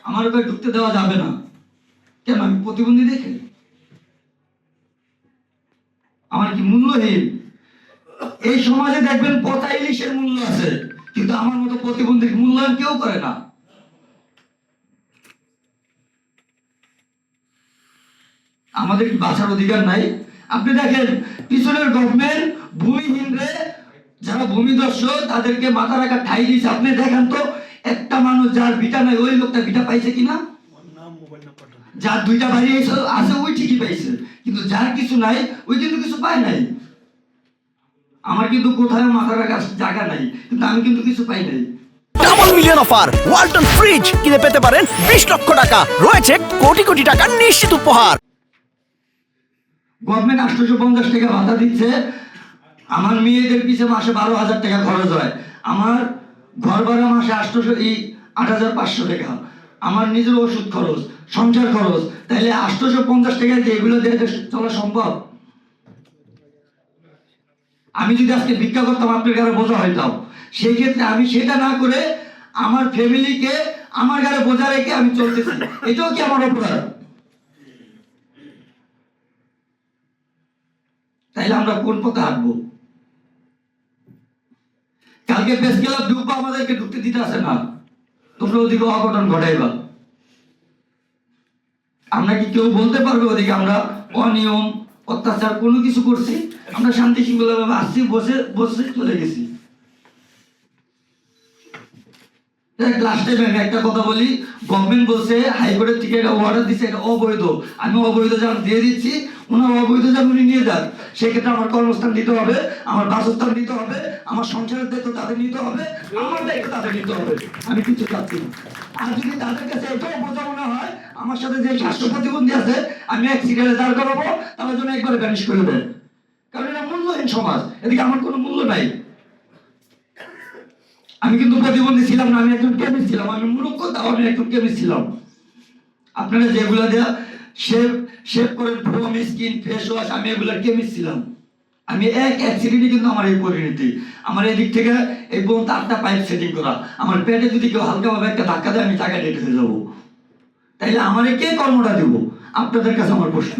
আমার ওকে ঢুকতে দেওয়া যাবে না। কেন? আমি প্রতিবন্ধী দেখে? আমার কি মূল্যহীন? এই সমাজে দেখবেন পচা ইলিশের মূল্য আছে, কিন্তু আমার মতো প্রতিবন্ধীর মূল্যায়ন কেউ করে না। আমাদের কি বাঁচার অধিকার নাই? আপনি দেখেন পিছনের গভর্নমেন্ট ভূমিহীনরে, যারা ভূমিদস্যু তাদেরকে মাথা রাখা ঠাই দিয়েছে। আপনি দেখেন তো একটা মানুষ যার ভিটা নাই ওই লোকটা ভিটা পাইছে কিনা? যার দুইটা বাড়ি আছে ওই ঠিকই পাইছে, কিন্তু যার কিছু নাই ওই কিন্তু কিছু পায় নাই। আমার কিন্তু কোথায় মাথা রাখার জায়গা নাই, কিন্তু আমি কিন্তু কিছু পাই নাই। Double million offer Walton fridge কিনে পেতে পারেন 20 লক্ষ টাকা, রয়েছে কোটি কোটি টাকার নিশ্চিত উপহার। গভর্নমেন্ট 850 টাকা ভাতা দিচ্ছে, আমার মেয়েদের পিছে মাসে 12,000 টাকা খরচ হয়, আমার ঘর ভাড়া মাসে 8,500 টাকা, আমার নিজের ওষুধ খরচ, সংসার খরচ, তাইলে 850 টাকা দিয়ে এগুলো দিয়ে চলা সম্ভব? আমি যদি আজকে ভিক্ষা করতাম আপনার ঘরে বোঝা হইতাম, সেই ক্ষেত্রে আমি সেটা না করে আমার ফ্যামিলিকে আমার ঘরে বোঝা রেখে আমি চলতেছি, এটাও কি আমার অপরাধ? তাইলে আমরা কোন পথে হাঁটবো? কালকে প্রেস ক্লাব ঢুকবো, আমাদেরকে ঢুকতে দিতে আসে না, তোমরা ওদিকে অঘটন ঘটাইবা। আমরা কি কেউ বলতে পারবে ওদিকে আমরা অনিয়ম অত্যাচার কোনো কিছু করছি? আমরা শান্তি শৃঙ্খলা ভাবে আসছি, বসে বসে চলে গেছি। লাস্টে একটা কথা বলি, গভর্নমেন্ট বলছে হাইকোর্টের থেকে এটা অর্ডার দিচ্ছে, এটা অবৈধ। আমি অবৈধ যান দিয়ে দিচ্ছি, ওনার অবৈধ যান উনি নিয়ে যান। সেক্ষেত্রে আমার কর্মস্থান দিতে হবে, আমার বাসস্থান দিতে হবে, আমার সংসারের দায়িত্ব তাদের নিতে হবে, আমার দায়িত্ব তাদের নিতে হবে। আমি কিছু চাচ্ছি না। আর যদি তাদের কাছে এটাও বোঝা মনে হয় আমার সাথে যে স্বাস্থ্য প্রতিবন্ধী আছে আমি এক সিরিয়ালে দাঁড় করাবো, তার জন্য একবারে ব্যানিশ করে দেয়। কারণ এটা মূল্যহীন সমাজ, এদিকে আমার কোনো মূল্য নাই। আমি কিন্তু প্রতিবন্ধী ছিলাম না, আমি একজন কেমিস্ট ছিলাম। আমি মূর্খ, তাও আমি একজন কেমিস্ট ছিলাম। আপনারা যেগুলো দেয়া শেভ করেন ফোম স্কিন ফেস ওয়াশ, আমি এগুলোর কেমিস্ট ছিলাম। আমি এক অ্যাক্সিডেন্টে কিন্তু আমার এই পরিণতি। আমার এদিক থেকে এই পর্যন্ত 8টা পাইপ সেটিং করা, আমার পেটে যদি কেউ হালকাভাবে একটা ধাক্কা দেয় আমি টাকা ডেট হয়ে যাবো। তাইলে আমার কে কর্মটা দেবো? আপনাদের কাছে আমার প্রশ্ন।